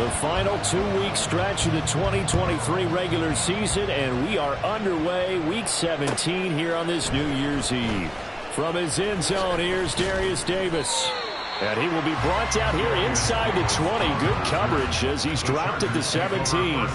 The final 2-week stretch of the 2023 regular season, and we are underway week 17 here on this New Year's Eve. From his end zone, here's Darius Davis. And he will be brought down here inside the 20. Good coverage as he's dropped at the 17.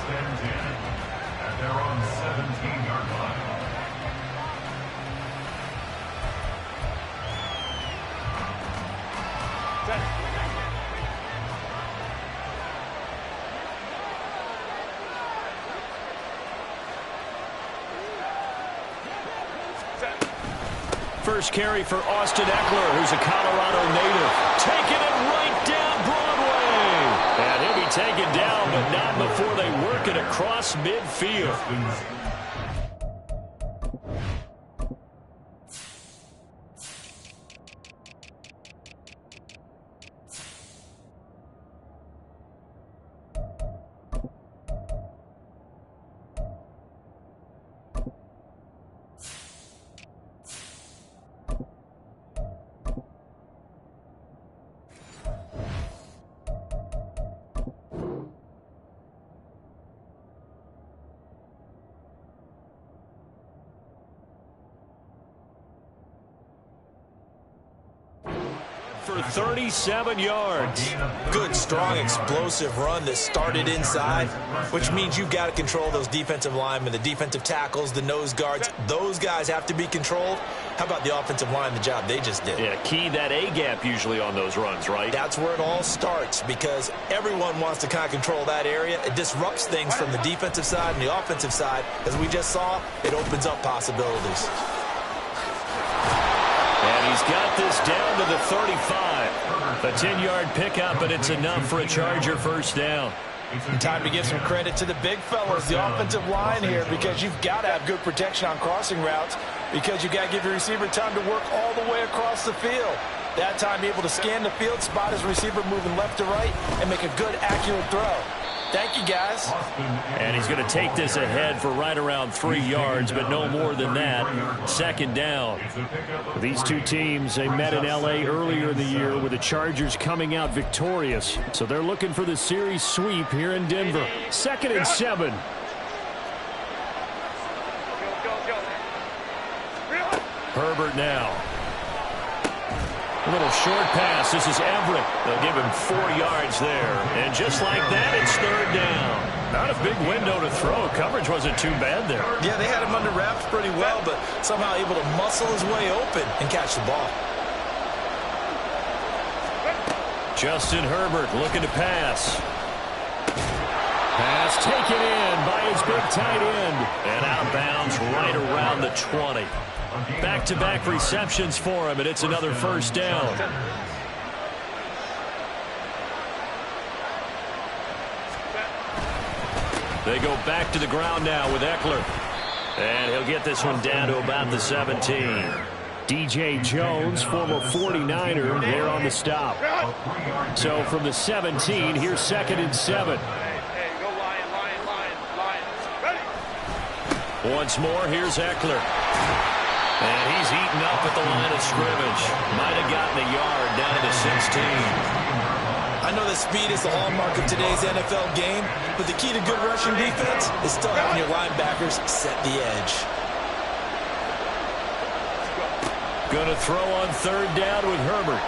First carry for Austin Ekeler, who's a Colorado native. Taking it right down Broadway. And he'll be taken down, but not before they work it across midfield. For 37 yards. Good, strong, explosive run that started inside, which means you've got to control those defensive linemen, the defensive tackles, the nose guards. Those guys have to be controlled. How about the offensive line, the job they just did? Yeah, key that A-gap usually on those runs, right? That's where it all starts because everyone wants to kind of control that area. It disrupts things from the defensive side and the offensive side. As we just saw, it opens up possibilities. And he's got this down to the 35. A 10-yard pickup, and it's enough for a Charger first down. Time to give some credit to the big fellas, the offensive line here, because you've got to have good protection on crossing routes because you've got to give your receiver time to work all the way across the field. That time, be able to scan the field, spot his receiver moving left to right, and make a good, accurate throw. Thank you, guys. And he's going to take this ahead for right around 3 yards, but no more than that. Second down. These two teams, they met in L.A. earlier in the year with the Chargers coming out victorious. So they're looking for the series sweep here in Denver. 2nd and 7. Herbert now. A little short pass. This is Everett. They'll give him 4 yards there. And just like that, it's 3rd down. Not a big window to throw. Coverage wasn't too bad there. Yeah, they had him under wraps pretty well, but somehow able to muscle his way open and catch the ball. Justin Herbert looking to pass. Pass taken in by his big tight end. And out of bounds right around the 20. Back-to-back receptions for him, and it's another first down. They go back to the ground now with Ekeler. And he'll get this one down to about the 17. DJ Jones, former 49er, there on the stop. So from the 17, here's 2nd and 7. Once more, here's Ekeler. And he's eaten up at the line of scrimmage. Might have gotten a yard down to the 16. I know that speed is the hallmark of today's NFL game, but the key to good rushing defense is still having your linebackers set the edge. Going to throw on 3rd down with Herbert.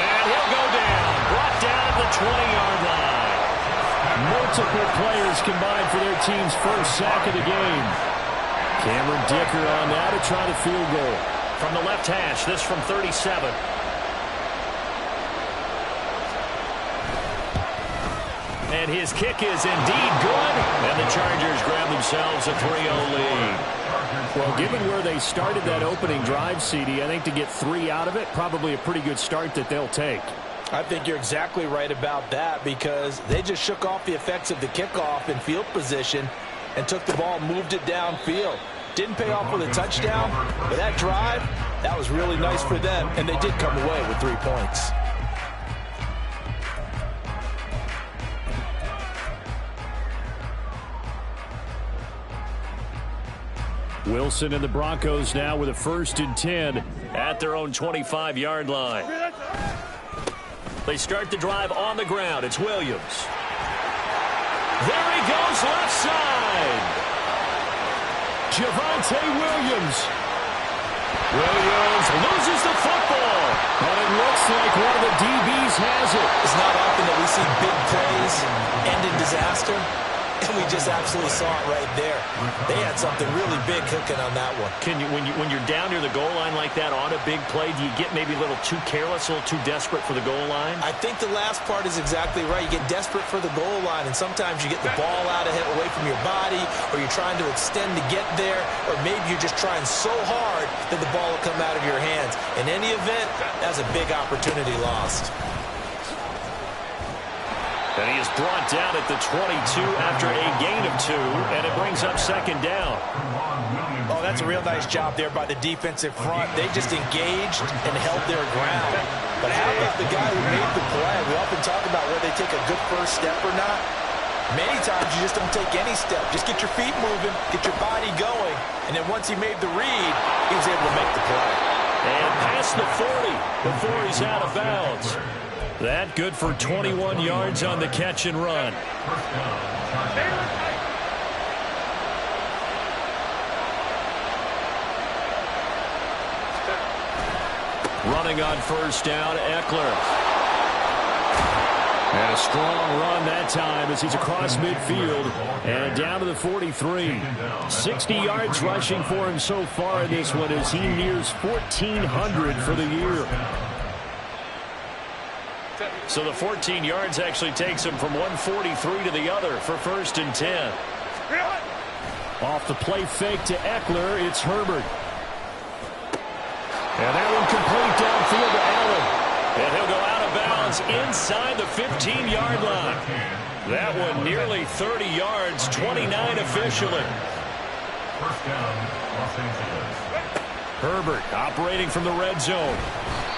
And he'll go down. Brought down at the 20-yard line. Multiple players combined for their team's first sack of the game. Cameron Dicker on now to try the field goal. From the left hash, this from 37. And his kick is indeed good. And the Chargers grab themselves a 3-0 lead. Well, given where they started that opening drive, CD, I think to get 3 out of it, probably a pretty good start that they'll take. I think you're exactly right about that because they just shook off the effects of the kickoff in field position and took the ball, moved it downfield. Didn't pay off with a touchdown, but that drive, that was really nice for them, and they did come away with 3 points. Wilson and the Broncos now with a 1st and 10 at their own 25-yard line. They start the drive on the ground. It's Williams. There he goes, left side. Javonte Williams. Williams loses the football. And it looks like one of the DBs has it. It's not often that we see big plays end in disaster. And we just absolutely saw it right there. They had something really big cooking on that one. Can you, when you're down near the goal line like that on a big play, do you get maybe a little too careless, a little too desperate for the goal line? I think the last part is exactly right. You get desperate for the goal line, and sometimes you get the ball out ahead, away from your body, or you're trying to extend to get there, or maybe you're just trying so hard that the ball will come out of your hands. In any event, that's a big opportunity lost. And he is brought down at the 22 after a gain of 2, and it brings up second down. Oh, that's a real nice job there by the defensive front. They just engaged and held their ground. But how about the guy who made the play? We often talk about whether they take a good first step or not. Many times you just don't take any step. Just get your feet moving, get your body going, and then once he made the read, he was able to make the play. And past the 40 before he's out of bounds. That good for 21 yards on the catch and run. Running on first down, Ekeler. And a strong run that time as he's across midfield and down to the 43. 60 yards rushing for him so far in this one as he nears 1,400 for the year. So the 14 yards actually takes him from 143 to the other for 1st and 10. Off the play fake to Ekeler, it's Herbert. And that one complete downfield to Allen. And he'll go out of bounds inside the 15-yard line. That one nearly 30 yards, 29 officially. Herbert operating from the red zone.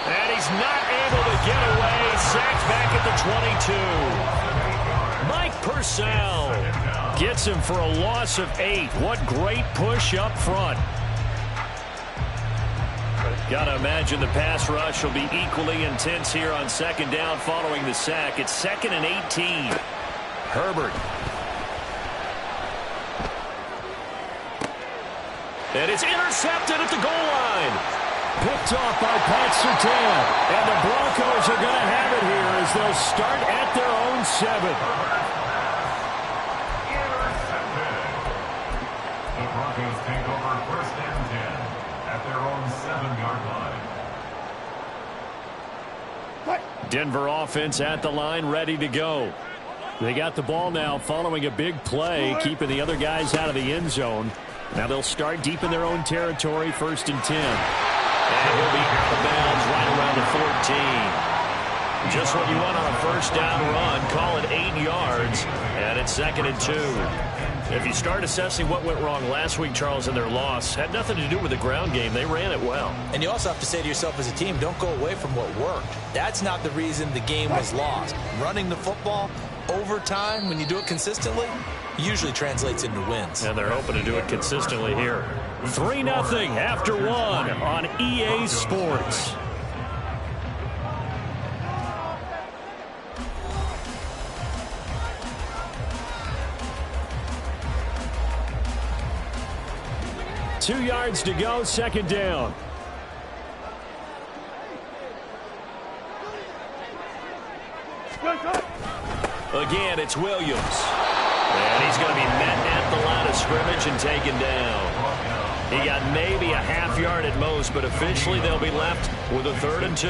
And he's not able to get away. Sacked back at the 22. Mike Purcell gets him for a loss of 8. What great push up front. Got to imagine the pass rush will be equally intense here on second down following the sack. It's 2nd and 18. Herbert. And it's intercepted at the goal line. Picked off by Pat Surtain. And the Broncos are going to have it here as they'll start at their own 7. The Broncos take over 1st and 10 at their own 7-yard line. Denver offense at the line, ready to go. They got the ball now following a big play, keeping the other guys out of the end zone. Now they'll start deep in their own territory, 1st and 10. And he'll be out of bounds right around the 14. Just what you want on a first down run. Call it 8 yards. And it's 2nd and 2. If you start assessing what went wrong last week, Charles, in their loss, had nothing to do with the ground game. They ran it well. And you also have to say to yourself as a team, don't go away from what worked. That's not the reason the game was lost. Running the football over time, when you do it consistently, usually translates into wins. And they're hoping to do it consistently here. 3-0 after 1 on EA Sports. Two yards to go, second down. Again, it's Williams. And he's going to be met at the line of scrimmage and taken down. He got maybe a half yard at most, but officially they'll be left with a 3rd and 2.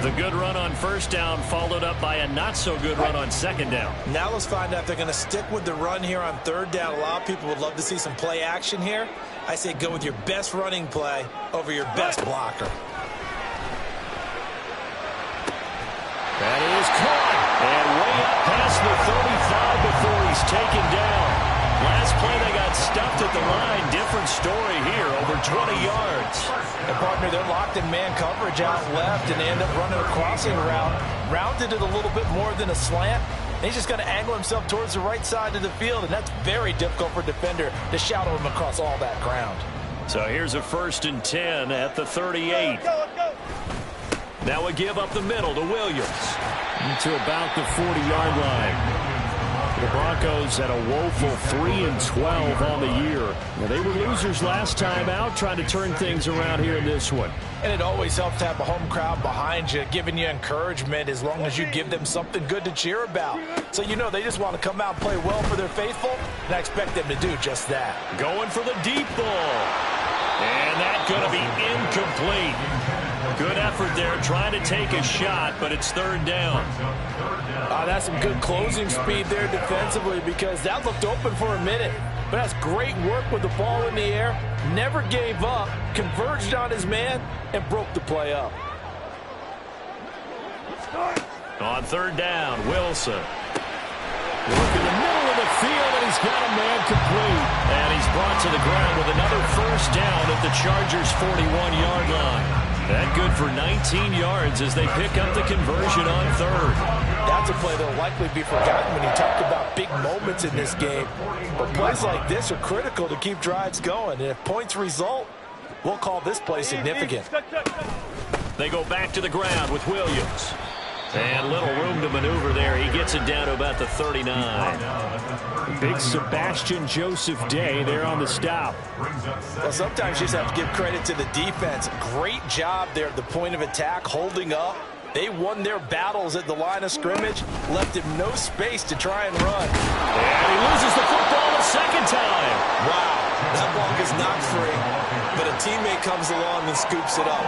The good run on first down followed up by a not-so-good run on second down. Now let's find out if they're going to stick with the run here on 3rd down. A lot of people would love to see some play action here. I say go with your best running play over your best blocker. That is caught. And way up past the 35 before he's taken down. Last play they got stuffed at the line. Different story here, over 20 yards. And partner, they're locked in man coverage out left, and they end up running a crossing route. Rounded it a little bit more than a slant. And he's just going to angle himself towards the right side of the field, and that's very difficult for a defender to shadow him across all that ground. So here's a 1st and 10 at the 38. That would give up the middle to Williams. To about the 40-yard line. The Broncos had a woeful 3-12 on the year. Now, they were losers last time out, trying to turn things around here in this one. And it always helps to have a home crowd behind you, giving you encouragement as long as you give them something good to cheer about. So you know they just want to come out and play well for their faithful, and I expect them to do just that. Going for the deep ball. And that's going to be incomplete. Good effort there trying to take a shot, but it's third down. That's some good closing speed there defensively because that looked open for a minute. But that's great work with the ball in the air. Never gave up, converged on his man, and broke the play up. On third down, Wilson. Working the middle of the field, and he's got a man complete. And he's brought to the ground with another first down at the Chargers' 41-yard line. That good for 19 yards as they pick up the conversion on third. That's a play that will likely be forgotten when you talk about big moments in this game. But plays like this are critical to keep drives going. And if points result, we'll call this play significant. They go back to the ground with Williams. And little room to maneuver there. He gets it down to about the 39. Big Sebastian Joseph Day there on the stop. Well, sometimes you just have to give credit to the defense. Great job there at the point of attack, holding up. They won their battles at the line of scrimmage, left him no space to try and run. And he loses the football a second time. Wow, that ball gets knocked free, but a teammate comes along and scoops it up.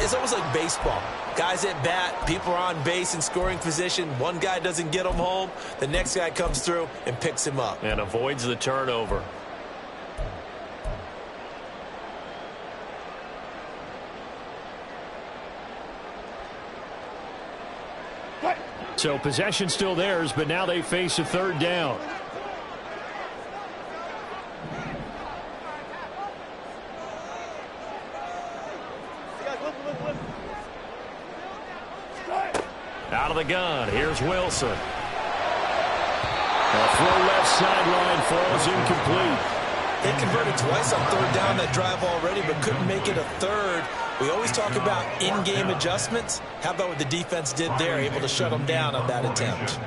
It's almost like baseball. Guys at bat, people are on base in scoring position. One guy doesn't get him home. The next guy comes through and picks him up. And avoids the turnover. So possession still theirs, but now they face a third down. Out of the gun, here's Wilson. A throw left sideline falls incomplete. They converted twice on third down that drive already, but couldn't make it a third. We always talk about in-game adjustments. How about what the defense did there, able to shut them down on that attempt?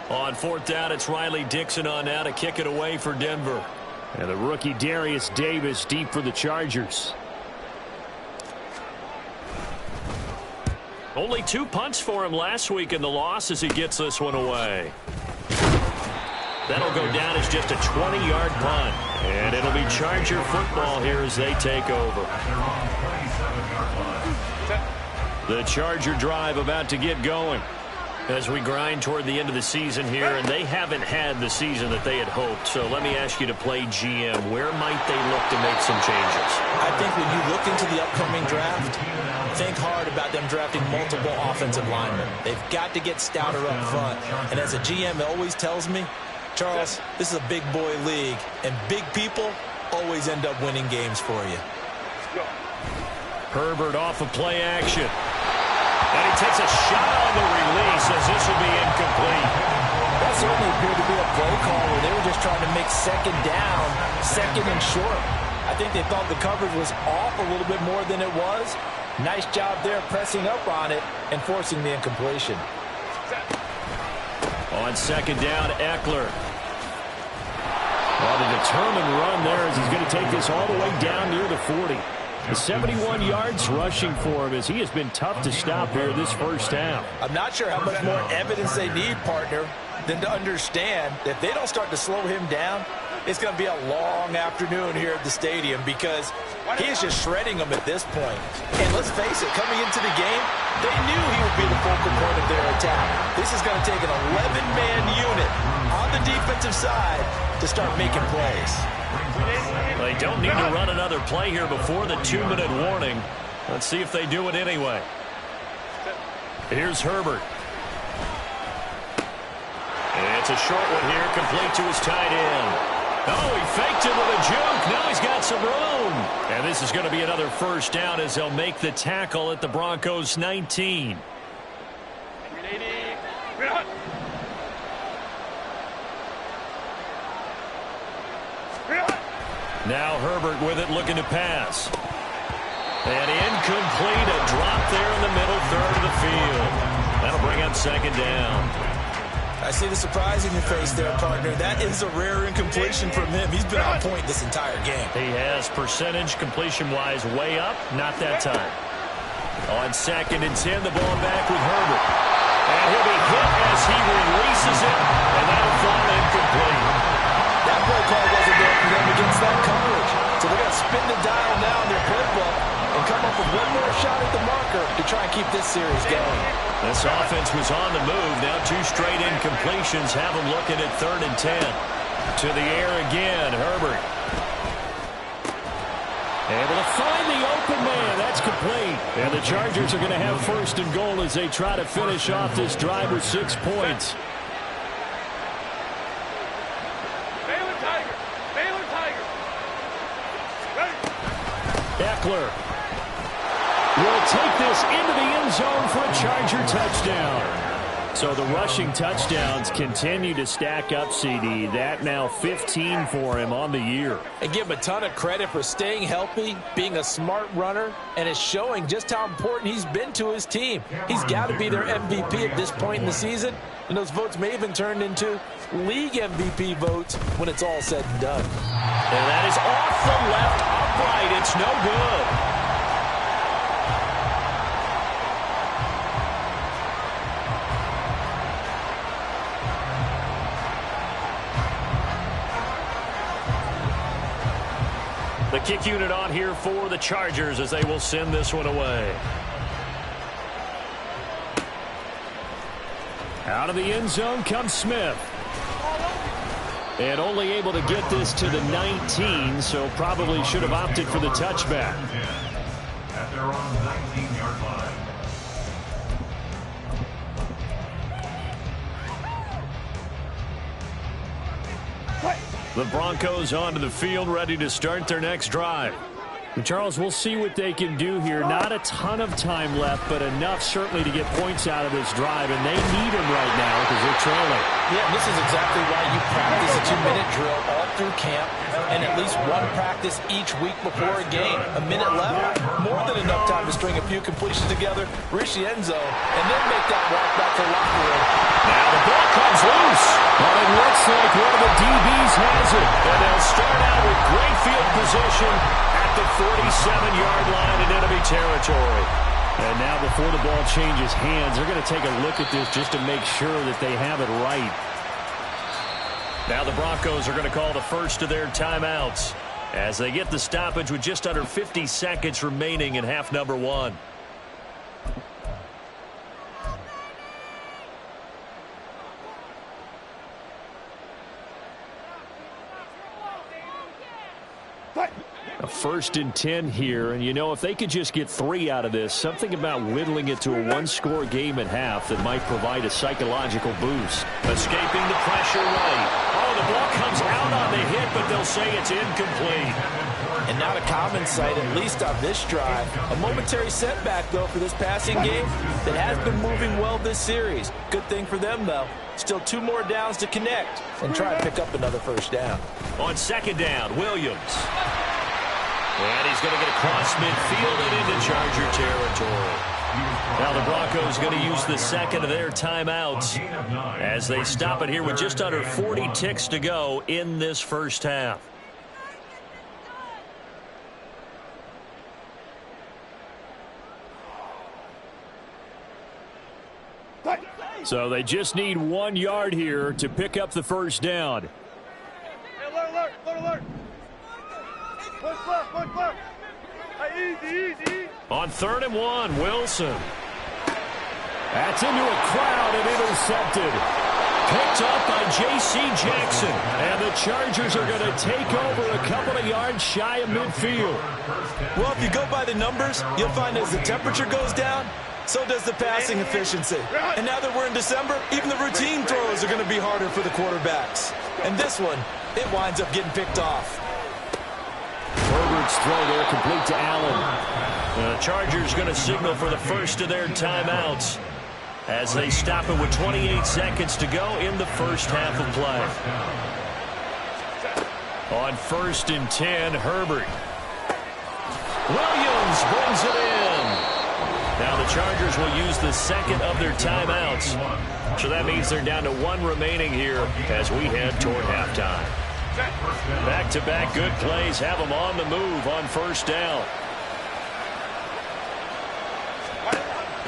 On fourth down, it's Riley Dixon on now to kick it away for Denver. And the rookie Darius Davis deep for the Chargers. Only 2 punts for him last week in the loss as he gets this one away. That'll go down as just a 20-yard punt. And it'll be Charger football here as they take over. The Charger drive about to get going as we grind toward the end of the season here, and they haven't had the season that they had hoped. So let me ask you to play GM. Where might they look to make some changes? I think when you look into the upcoming draft, think hard about them drafting multiple offensive linemen. They've got to get stouter up front. And as a GM always tells me, Charles, this is a big boy league, and big people always end up winning games for you. Herbert off of play action. And he takes a shot on the release as this will be incomplete. That certainly appeared to be a play call where they were just trying to make second down, second and short. I think they thought the coverage was off a little bit more than it was. Nice job there pressing up on it and forcing the incompletion. On second down, Eckler. Well, the determined run there as he's going to take this all the way down near the 40. 71 yards rushing for him as he has been tough to stop here this first half. I'm not sure how much more evidence they need, partner, than to understand that if they don't start to slow him down, it's going to be a long afternoon here at the stadium because he is just shredding them at this point. And let's face it, coming into the game, they knew he would be the focal point of their attack. This is going to take an 11-man unit on the defensive side to start making plays. They don't need to run another play here before the 2-minute warning. Let's see if they do it anyway. Here's Herbert. It's a short one here, complete to his tight end. Oh, he faked it with a juke. Now he's got some room. And this is going to be another first down as they'll make the tackle at the Broncos' 19. Now Herbert with it, looking to pass. And incomplete, a drop there in the middle third of the field. That'll bring up second down. I see the surprise in your face there, partner. That is a rare incompletion from him. He's been on point this entire game. He has percentage completion-wise way up, not that time. On second and 10, the ball back with Herbert. And he'll be hit as he releases it, and that'll fall incomplete. That play call wasn't there for them against that coverage. So they're going to spin the dial now in their playbook and come up with one more shot at the marker to try and keep this series going. This offense was on the move. Now 2 straight incompletions have them looking at 3rd and 10. To the air again, Herbert. Able to find the open man. That's complete. And the Chargers are going to have 1st and goal as they try to finish off this drive with 6 points. Baylor Tigers. Baylor Tigers. Eckler will take this into the end zone for a Charger touchdown. So the rushing touchdowns continue to stack up, CD. That now 15 for him on the year. And give him a ton of credit for staying healthy, being a smart runner, and is showing just how important he's been to his team. He's got to be their MVP at this point in the season, and those votes may even turn into league MVP votes when it's all said and done. And that is off the left upright. It's no good. The kick unit on here for the Chargers as they will send this one away. Out of the end zone comes Smith. And only able to get this to the 19, so probably should have opted for the touchback. At their own 19-yard line. The Broncos onto the field, ready to start their next drive. And Charles, we'll see what they can do here. Not a ton of time left, but enough certainly to get points out of this drive, and they need them right now because they're trailing. Yeah, this is exactly why you practice a 2-minute drill all through camp and at least one practice each week before a game. A minute left, more than enough time to string a few completions together, reach the end zone, and then make that walk back to the locker room. Now the ball comes loose, but it looks like one of the DBs has it. And they'll start out with great field position at the 47-yard line in enemy territory. And now before the ball changes hands, they're going to take a look at this just to make sure that they have it right. Now the Broncos are going to call the first of their timeouts as they get the stoppage with just under 50 seconds remaining in half number 1. A 1st and 10 here, and you know, if they could just get 3 out of this, something about whittling it to a 1-score game at half that might provide a psychological boost. Escaping the pressure right. Oh, the ball comes out on the hit, but they'll say it's incomplete. And not a common sight, at least on this drive. A momentary setback, though, for this passing game that has been moving well this series. Good thing for them, though. Still 2 more downs to connect and try to pick up another first down. On second down, Williams. And he's going to get across midfield and into Charger territory. Now the Broncos going to use the second of their timeouts as they stop it here with just under 40 ticks to go in this first half. So they just need 1 yard here to pick up the first down. Alert, alert, alert. Push left, push left. Easy. On 3rd and 1, Wilson. That's into a crowd and intercepted. Picked up by J.C. Jackson. And the Chargers are going to take over a couple of yards shy of midfield. Well, if you go by the numbers, you'll find as the temperature goes down, so does the passing efficiency. And now that we're in December, even the routine throws are going to be harder for the quarterbacks. And this one, it winds up getting picked off. Herbert's throw there complete to Allen. The Chargers going to signal for the first of their timeouts as they stop it with 28 seconds to go in the first half of play. On 1st and 10, Herbert. Williams Diggs brings it in. Now the Chargers will use the second of their timeouts. So that means they're down to 1 remaining here as we head toward halftime. Back-to-back good plays have them on the move on first down.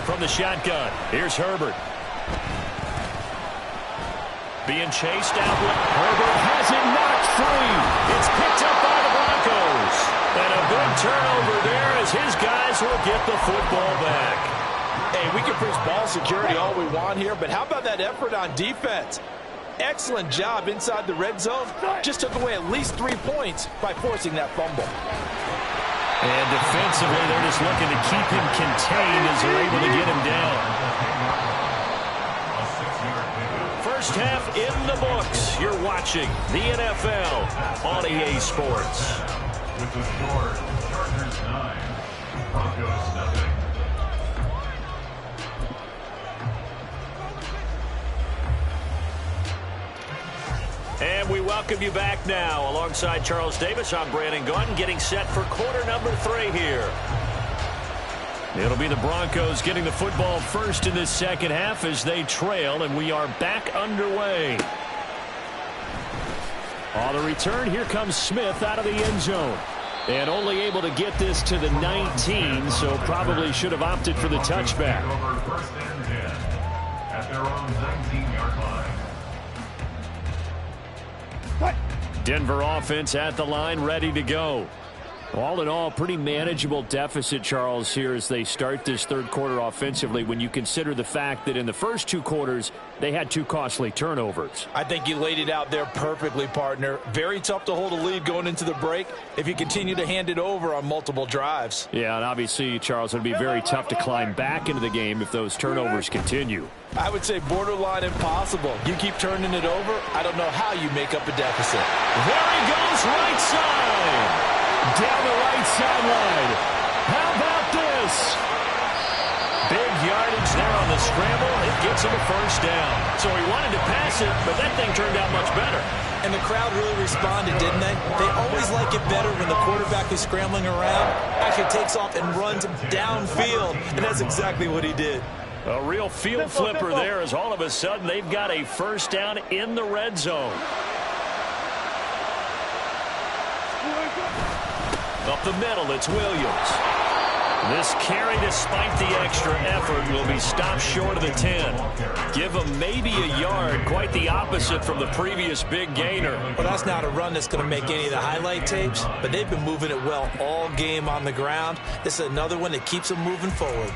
From the shotgun, here's Herbert. Being chased out. Herbert has it knocked free. It's picked up by the Broncos. And a big turnover there as his guys will get the football back. Hey, we can preach ball security all we want here, but how about that effort on defense? Excellent job inside the red zone. Just took away at least 3 points by forcing that fumble. And defensively, they're just looking to keep him contained as they're able to get him down. First half in the books. You're watching the NFL on EA Sports. With the score, Chargers 9, Broncos nothing. And we welcome you back now. Alongside Charles Davis, I'm Brandon Gaudin, getting set for quarter number 3 here. It'll be the Broncos getting the football first in this second half as they trail, and we are back underway. On the return, here comes Smith out of the end zone. And only able to get this to the 19, so probably should have opted for the touchback. Over first and 10 at their own 19-yard line. Denver offense at the line, ready to go. All in all, pretty manageable deficit, Charles, here as they start this third quarter offensively when you consider the fact that in the first 2 quarters, they had 2 costly turnovers. I think you laid it out there perfectly, partner. Very tough to hold a lead going into the break if you continue to hand it over on multiple drives. Yeah, and obviously, Charles, it would be very tough to climb back into the game if those turnovers continue. I would say borderline impossible. You keep turning it over, I don't know how you make up a deficit. There he goes, right side. Down the right sideline. How about this? Big yardage there on the scramble. It gets him a first down. So he wanted to pass it, but that thing turned out much better. And the crowd really responded, didn't they? They always like it better when the quarterback is scrambling around, actually takes off and runs downfield, and that's exactly what he did. A real field flipper there as all of a sudden they've got a first down in the red zone. Up the middle, it's Williams. This carry, despite the extra effort, will be stopped short of the 10. Give him maybe a yard, quite the opposite from the previous big gainer. Well, that's not a run that's going to make any of the highlight tapes, but they've been moving it well all game on the ground. This is another one that keeps them moving forward.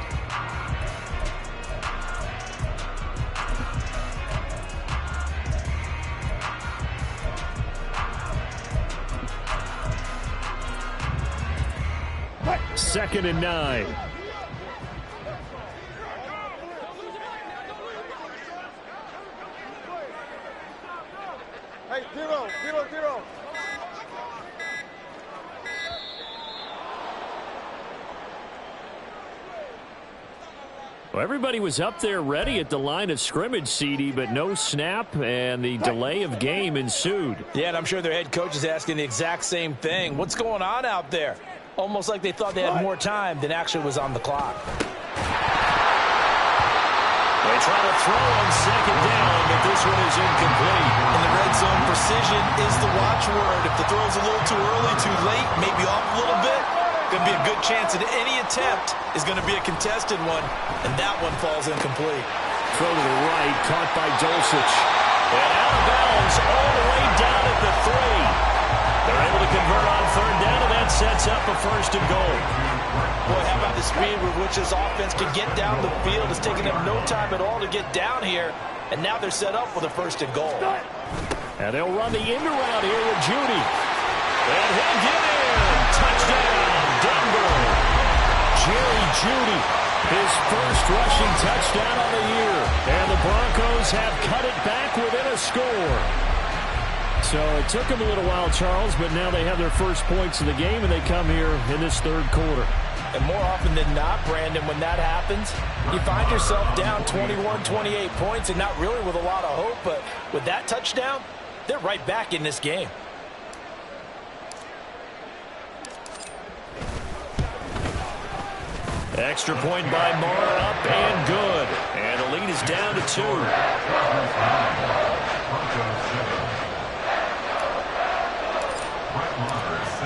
Second and 9. Hey, 0, 0, 0. Well, everybody was up there ready at the line of scrimmage, CD, but no snap, and the delay of game ensued. Yeah, and I'm sure their head coach is asking the exact same thing. What's going on out there? Almost like they thought they had more time than actually was on the clock. They try to throw on second down, but this one is incomplete. In the red zone, precision is the watchword. If the throw's a little too early, too late, maybe off a little bit, going to be a good chance that any attempt is going to be a contested one, and that one falls incomplete. Throw to the right, caught by Dulcich. And out of bounds all the way down at the 3. They're able to convert on third down, and that sets up a first and goal. Boy, how about the speed with which this offense can get down the field? It's taking them no time at all to get down here, and now they're set up with a first and goal. And they'll run the end around here with Judy. And he'll get in. Touchdown, Denver. Jerry Judy, his first rushing touchdown of the year. And the Broncos have cut it back within a score. So it took them a little while, Charles, but now they have their first points of the game, and they come here in this third quarter. And more often than not, Brandon, when that happens, you find yourself down 21, 28 points, and not really with a lot of hope, but with that touchdown, they're right back in this game. Extra point by Mara, up and good. And the lead is down to 2.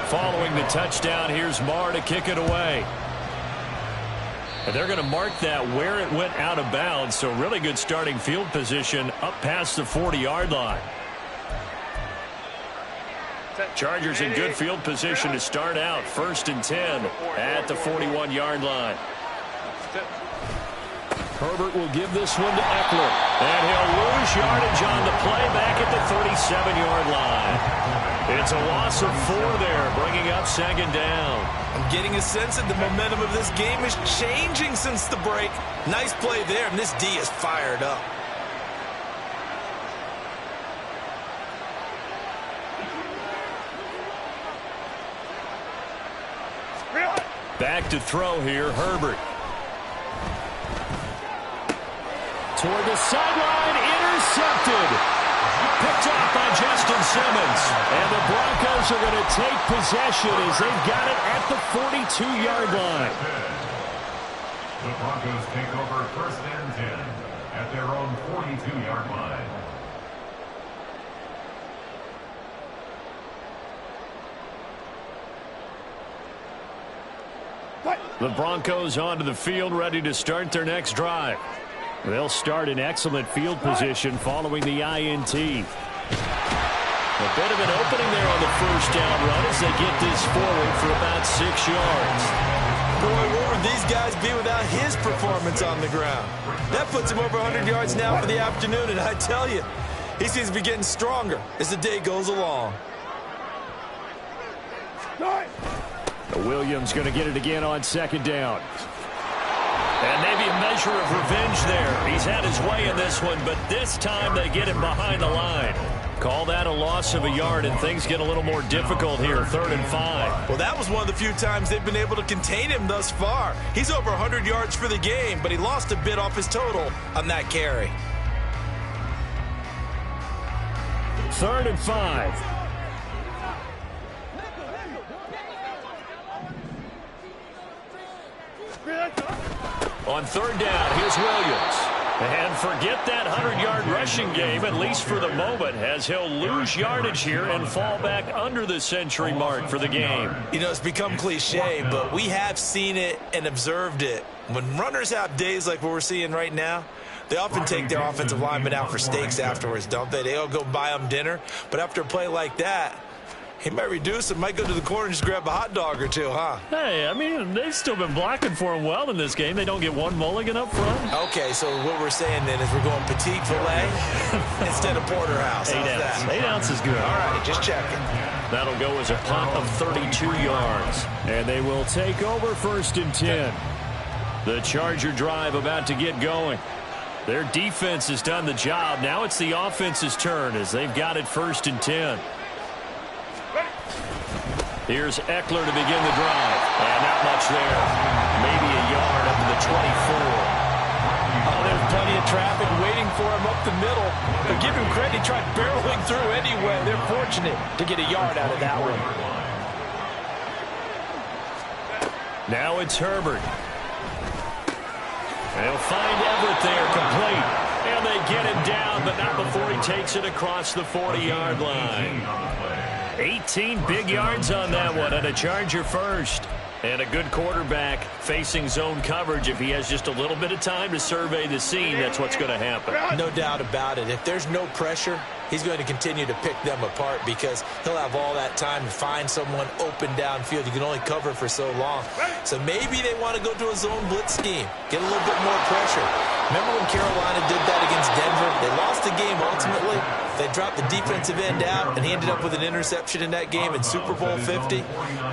Following the touchdown, here's Mara to kick it away. And they're going to mark that where it went out of bounds, so really good starting field position up past the 40-yard line. Chargers in good field position to start out. 1st and 10 at the 41-yard line. Herbert will give this one to Eckler. And he'll lose yardage on the play back at the 37-yard line. It's a loss of 4 there, bringing up 2nd down. I'm getting a sense that the momentum of this game is changing since the break. Nice play there, and this D is fired up. Back to throw here, Herbert. Toward the sideline, intercepted. Picked off by Justin Simmons. And the Broncos are going to take possession as they've got it at the 42-yard line. The Broncos take over 1st and 10 at their own 42-yard line. The Broncos onto the field, ready to start their next drive. They'll start in excellent field position following the INT. A bit of an opening there on the 1st down run as they get this forward for about 6 yards. Boy, where would these guys be without his performance on the ground? That puts him over 100 yards now for the afternoon, and I tell you, he seems to be getting stronger as the day goes along. Williams going to get it again on 2nd down. And maybe a measure of revenge there. He's had his way in this one, but this time they get him behind the line. Call that a loss of a yard, and things get a little more difficult here, 3rd and 5. Well, that was one of the few times they've been able to contain him thus far. He's over 100 yards for the game, but he lost a bit off his total on that carry. 3rd and 5. On 3rd down, here's Williams. And forget that 100-yard rushing game, at least for the moment, as he'll lose yardage here and fall back under the century mark for the game. You know, it's become cliche, but we have seen it and observed it. When runners have days like what we're seeing right now, they often take their offensive linemen out for steaks afterwards, don't they? They all go buy them dinner. But after a play like that, he might reduce it, might go to the corner and just grab a hot dog or two, huh? Hey, I mean, they've still been blocking for him well in this game. They don't get one mulligan up front. Okay, so what we're saying then is we're going petite filet instead of porterhouse. 8 ounces. 8 ounces is good. All right, just checking. That'll go as a punt of 32 yards. And they will take over 1st and 10. The Charger drive about to get going. Their defense has done the job. Now it's the offense's turn as they've got it 1st and 10. Here's Eckler to begin the drive. And not much there. Maybe a yard up to the 24. Oh, there's plenty of traffic waiting for him up the middle. But give him credit, he tried barreling through anyway. They're fortunate to get a yard out of that one. Now it's Herbert. They'll find Everett there, complete. And they get him down, but not before he takes it across the 40-yard line. 18 big yards on that one, and a Charger first. And a good quarterback facing zone coverage. If he has just a little bit of time to survey the scene, that's what's going to happen. No doubt about it. If there's no pressure, he's going to continue to pick them apart because he'll have all that time to find someone open downfield. You can only cover for so long. So maybe they want to go to a zone blitz scheme, get a little bit more pressure. Remember when Carolina did that against Denver? They lost the game ultimately. They dropped the defensive end out, and he ended up with an interception in that game in Super Bowl 50.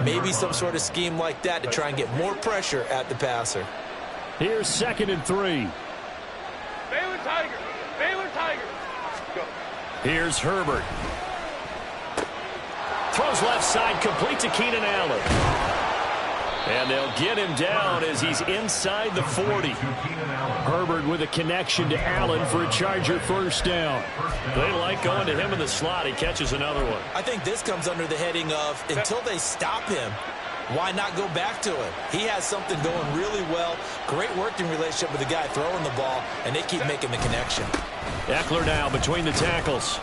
Maybe some sort of scheme like that to try and get more pressure at the passer. Here's 2nd and 3. Baylor Tiger. Baylor Tiger. Go. Here's Herbert. Throws left side, complete to Keenan Allen. And they'll get him down as he's inside the 40. Herbert with a connection to Allen for a Charger first down. They like going to him in the slot. He catches another one. I think this comes under the heading of until they stop him, why not go back to it? He has something going really well. Great working relationship with the guy throwing the ball, and they keep making the connection. Eckler now between the tackles.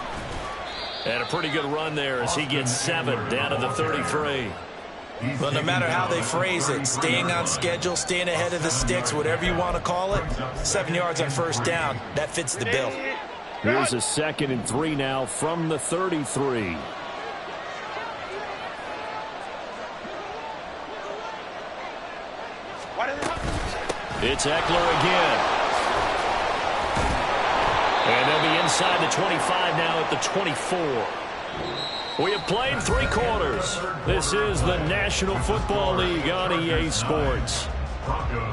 And a pretty good run there as he gets 7 down to the 33. Well, no matter how they phrase it, staying on schedule, staying ahead of the sticks, whatever you want to call it, 7 yards on first down, that fits the bill. Here's a 2nd and 3 now from the 33. It's Eckler again. And they'll be inside the 25 now at the 24. We have played 3 quarters. This is the National Football League on EA Sports.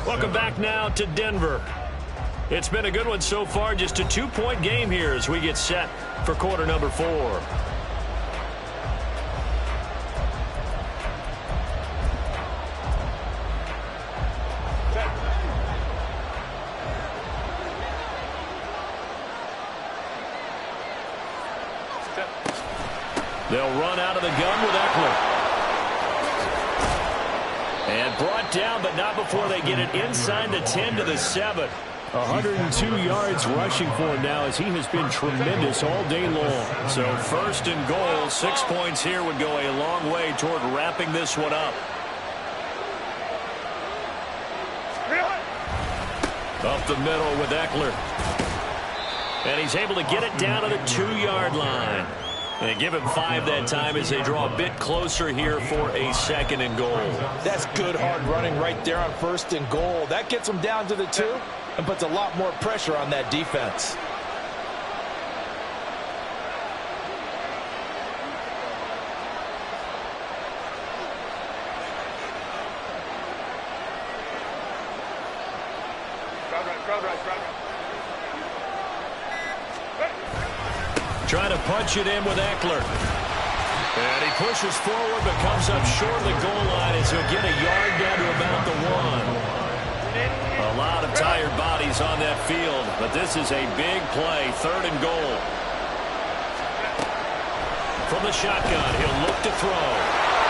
Welcome back now to Denver. It's been a good one so far, just a 2-point game here as we get set for quarter number 4. They'll run out of the gun with Eckler. And brought down, but not before they get it inside the 10 to the 7. 102 yards rushing for him now as he has been tremendous all day long. So 1st and goal, 6 points here would go a long way toward wrapping this one up. Up the middle with Eckler. And he's able to get it down to the 2-yard line. And give him 5 that time as they draw a bit closer here for a 2nd and goal. That's good hard running right there on 1st and goal. That gets them down to the 2 and puts a lot more pressure on that defense. Trying to punch it in with Eckler. And he pushes forward but comes up short of the goal line as he'll get a yard down to about the 1. A lot of tired bodies on that field, but this is a big play, 3rd and goal. From the shotgun, he'll look to throw.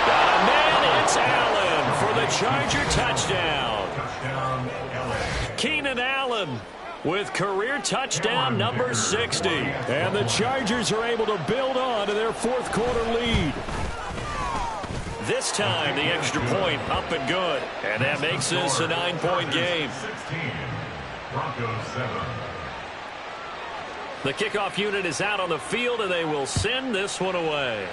Got a man, it's Allen for the Charger touchdown. Keenan Allen with career touchdown number 60. And the Chargers are able to build on to their 4th quarter lead. This time the extra point up and good. And that makes this a 9-point game. 16. Broncos 7. The kickoff unit is out on the field and they will send this one away.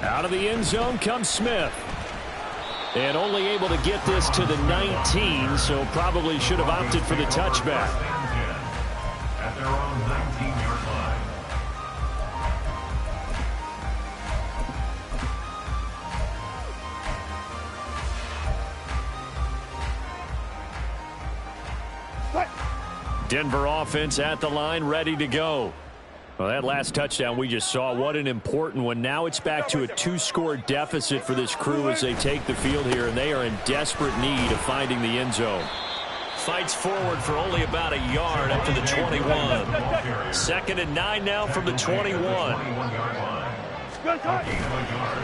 Out of the end zone comes Smith. And only able to get this to the 19, so probably should have opted for the touchback. At their own 19-yard line. Denver offense at the line, ready to go. Well, that last touchdown we just saw, what an important one. Now it's back to a 2-score deficit for this crew as they take the field here, and they are in desperate need of finding the end zone. Fights forward for only about a yard up to the 21. 2nd and 9 now from the 21.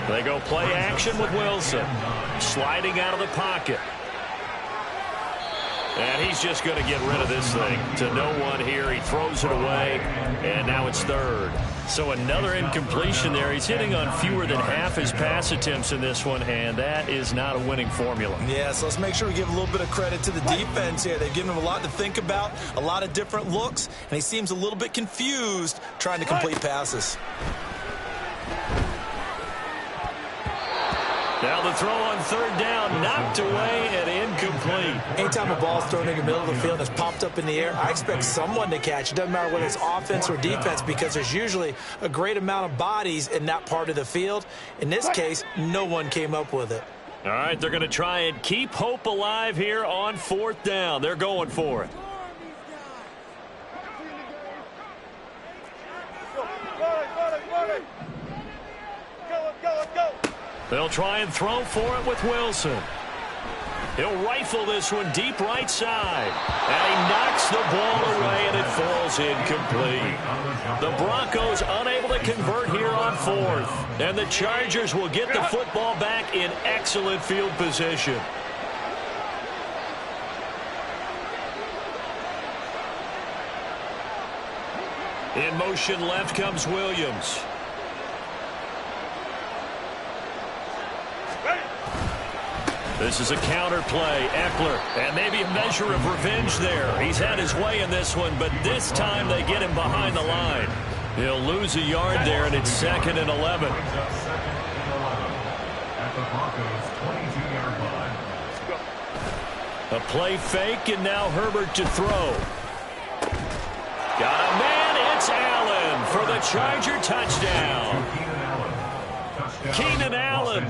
They go play action with Wilson. Sliding out of the pocket. And he's just going to get rid of this thing to no one here. He throws it away, and now it's 3rd. So another incompletion there. He's hitting on fewer than half his pass attempts in this one, and that is not a winning formula. Yeah, so let's make sure we give a little bit of credit to the defense here. They've given him a lot to think about, a lot of different looks, and he seems a little bit confused trying to complete passes. Now the throw on 3rd down, knocked away and incomplete. Anytime a ball's thrown in the middle of the field and it's popped up in the air, I expect someone to catch. It doesn't matter whether it's offense or defense because there's usually a great amount of bodies in that part of the field. In this case, no one came up with it. All right, they're going to try and keep hope alive here on 4th down. They're going for it. They'll try and throw for it with Wilson. He'll rifle this one deep right side. And he knocks the ball away, and it falls incomplete. The Broncos unable to convert here on fourth. And the Chargers will get the football back in excellent field position. In motion left comes Williams. This is a counter play. Eckler, and maybe a measure of revenge there. He's had his way in this one, but this time they get him behind the line. He'll lose a yard there, and it's 2nd and 11. At the Broncos' 22-yard line. A play fake, and now Herbert to throw. Got a man. It's Allen for the Charger touchdown. Keenan Allen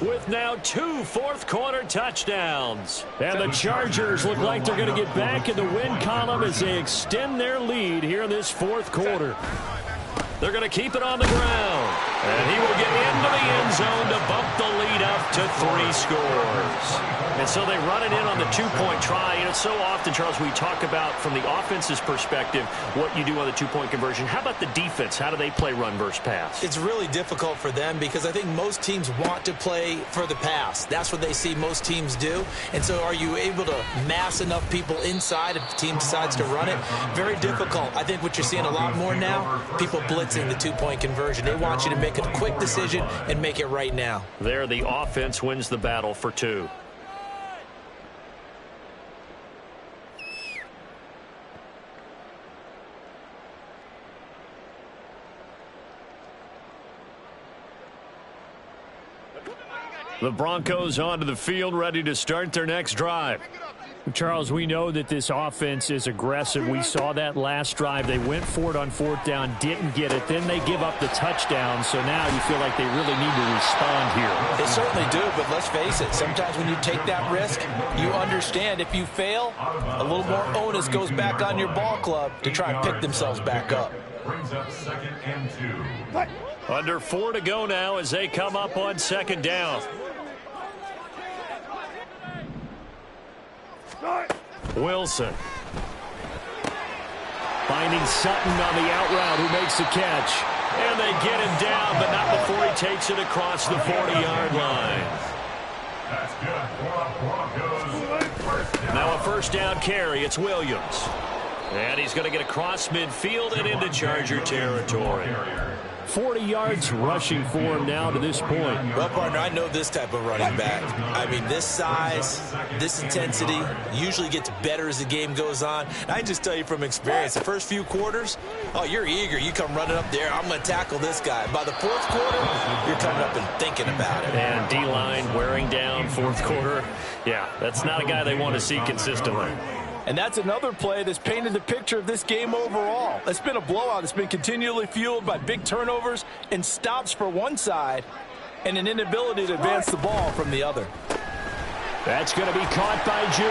with now 2 fourth-quarter touchdowns. And the Chargers look like they're going to get back in the win column as they extend their lead here in this fourth quarter. They're going to keep it on the ground. And he will get into the end zone to bump the lead up to 3 scores. And so they run it in on the 2-point try. You know, so often, Charles, we talk about from the offense's perspective what you do on the 2-point conversion. How about the defense? How do they play run versus pass? It's really difficult for them because I think most teams want to play for the pass. That's what they see most teams do. And so are you able to mass enough people inside if the team decides to run it? Very difficult. I think what you're seeing a lot more now, people blitzing the 2-point conversion. They want you to make a quick decision and make it right now. There, the offense wins the battle for 2. The Broncos onto the field, ready to start their next drive. Charles, we know that this offense is aggressive. We saw that last drive. They went for it on 4th down, didn't get it. Then they give up the touchdown, so now you feel like they really need to respond here. They certainly do, but let's face it. Sometimes when you take that risk, you understand if you fail, a little more onus goes back on your ball club to try and pick themselves back up. Brings up 2nd and 2. Under 4 to go now as they come up on 2nd down. Wilson. Finding Sutton on the out route who makes the catch. And they get him down, but not before he takes it across the 40-yard line. That's good for Broncos. First down. Now a first down carry. It's Williams. And he's going to get across midfield and into Charger territory. 40 yards rushing for him now to this point. Well, partner, I know this type of running back. I mean, this size, this intensity usually gets better as the game goes on. And I just tell you from experience, the first few quarters, oh, you're eager. You come running up there, I'm going to tackle this guy. By the 4th quarter, you're coming up and thinking about it. And D-line wearing down 4th quarter. Yeah, that's not a guy they want to see consistently. And that's another play that's painted the picture of this game overall. It's been a blowout. It's been continually fueled by big turnovers and stops for one side and an inability to advance the ball from the other. That's going to be caught by Judy.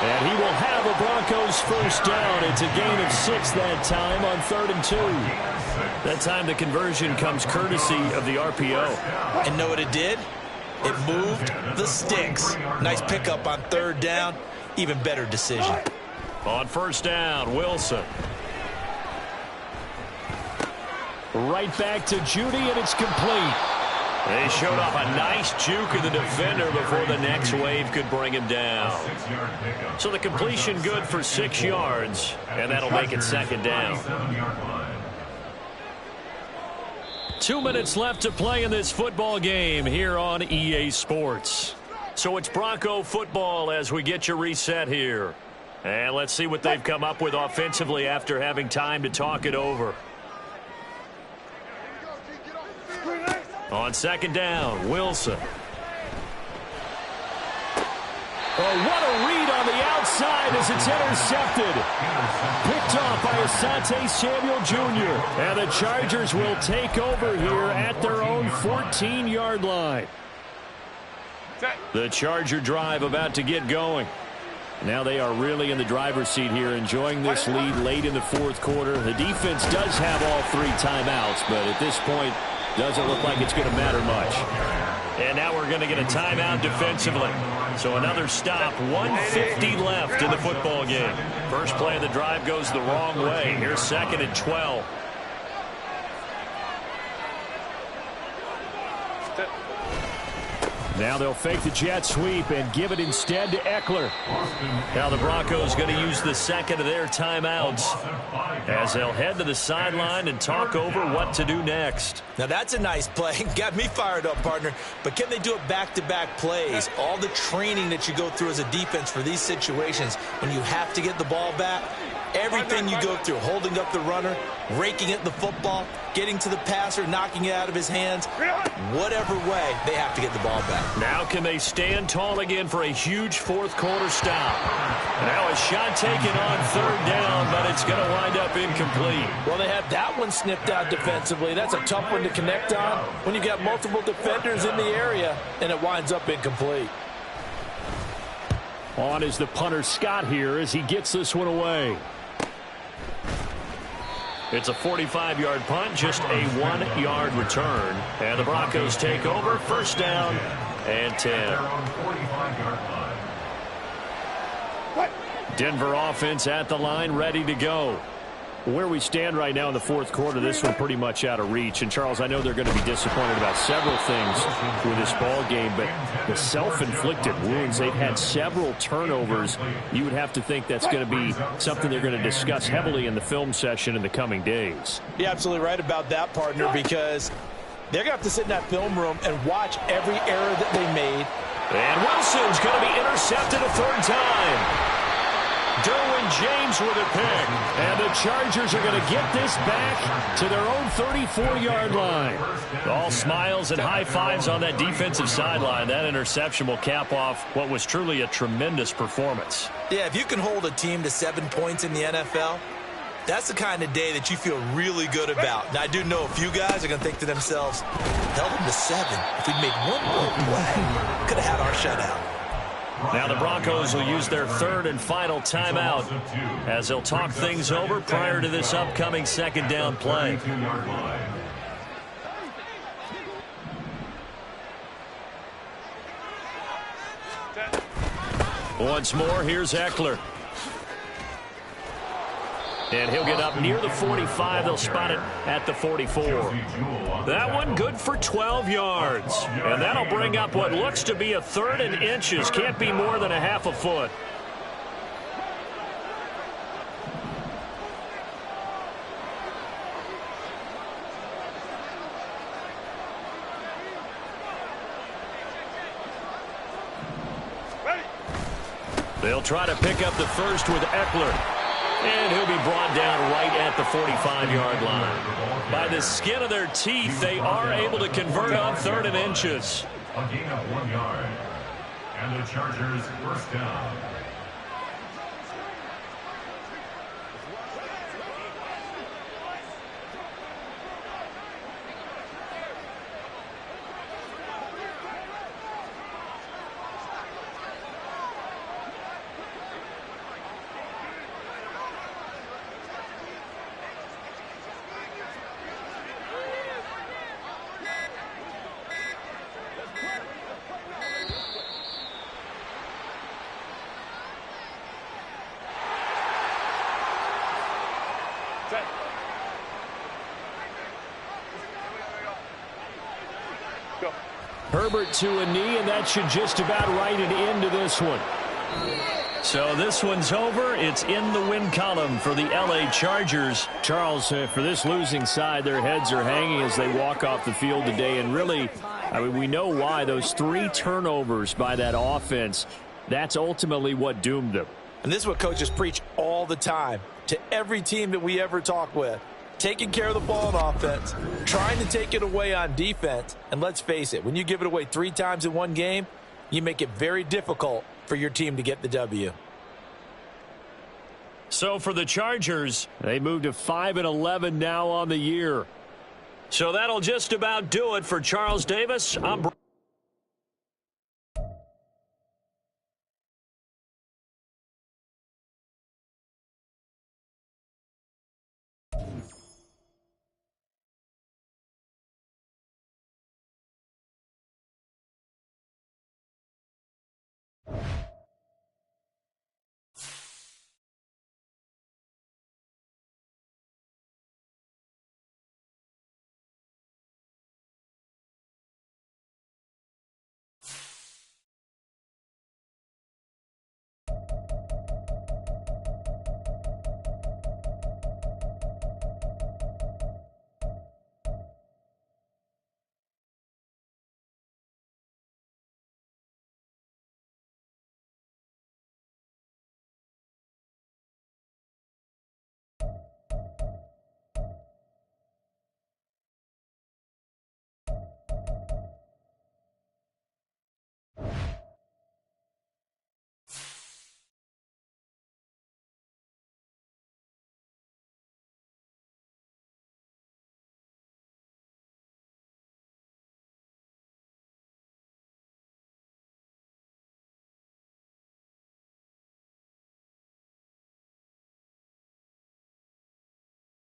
And he will have a Broncos first down. It's a gain of 6 that time on 3rd and 2. That time the conversion comes courtesy of the RPO. And know what it did? It moved the sticks. Nice pickup on 3rd down. Even better decision. On first down, Wilson. Right back to Judy, and it's complete. They showed off a nice juke of the defender before the next wave could bring him down. So the completion good for 6 yards, and that'll make it 2nd down. 2 minutes left to play in this football game here on EA Sports. So it's Bronco football as we get you reset here. And let's see what they've come up with offensively after having time to talk it over. On 2nd down, Wilson. Oh, what a read on the outside as it's intercepted. Picked off by Asante Samuel Jr. And the Chargers will take over here at their own 14-yard line. The Charger drive about to get going. Now they are really in the driver's seat here, enjoying this lead late in the 4th quarter. The defense does have all 3 timeouts, but at this point, doesn't look like it's going to matter much. And now we're going to get a timeout defensively. So another stop, 1:50 left in the football game. First play of the drive goes the wrong way. Here's 2nd and 12. Now they'll fake the jet sweep and give it instead to Eckler. Now the Broncos going to use the second of their timeouts as they'll head to the sideline and talk over what to do next. Now that's a nice play. Got me fired up, partner. But can they do it back-to-back plays? All the training that you go through as a defense for these situations when you have to get the ball back, everything you go through, holding up the runner, raking at the football, getting to the passer, knocking it out of his hands, whatever way, they have to get the ball back. Now can they stand tall again for a huge fourth quarter stop? Now a shot taken on 3rd down, but it's going to wind up incomplete. Well, they have that one snipped out defensively. That's a tough one to connect on when you got multiple defenders in the area, and it winds up incomplete. On is the punter Scott here as he gets this one away. It's a 45-yard punt, just a 1-yard return. And the Broncos take over, 1st down and 10. Denver offense at the line, ready to go. Where we stand right now in the fourth quarter, this one pretty much out of reach. And, Charles, I know they're going to be disappointed about several things with this ball game, but the self-inflicted wounds, they've had several turnovers. You would have to think that's going to be something they're going to discuss heavily in the film session in the coming days. You're absolutely right about that, partner, because they're going to have to sit in that film room and watch every error that they made. And Wilson's going to be intercepted a 3rd time. Derwin James with a pick. And the Chargers are going to get this back to their own 34-yard line. All smiles and high fives on that defensive sideline. That interception will cap off what was truly a tremendous performance. Yeah, if you can hold a team to 7 points in the NFL, that's the kind of day that you feel really good about. Now, I do know a few guys are going to think to themselves, held them to 7. If we'd made 1 more play, could have had our shutout. Now the Broncos will use their 3rd and final timeout as they'll talk things over prior to this upcoming 2nd down play. Once more, here's Eckler. And he'll get up near the 45. They'll spot it at the 44. That one good for 12 yards. And that'll bring up what looks to be a 3rd and inches. Can't be more than a half a foot. They'll try to pick up the first with Eckler. And he'll be brought down right at the 45-yard line. By the skin of their teeth, they are able to convert on 3rd and inches. A gain of 1 yard. And the Chargers 1st down. Herbert to a knee, and that should just about write an end to this one. So this one's over. It's in the win column for the L.A. Chargers. Charles, for this losing side, their heads are hanging as they walk off the field today. And really, I mean, we know why. Those 3 turnovers by that offense, that's ultimately what doomed them. And this is what coaches preach all the time to every team that we ever talk with. Taking care of the ball on offense, trying to take it away on defense. And let's face it, when you give it away 3 times in one game, you make it very difficult for your team to get the W. So for the Chargers, they move to 5-11 now on the year. So that'll just about do it for Charles Davis. I'm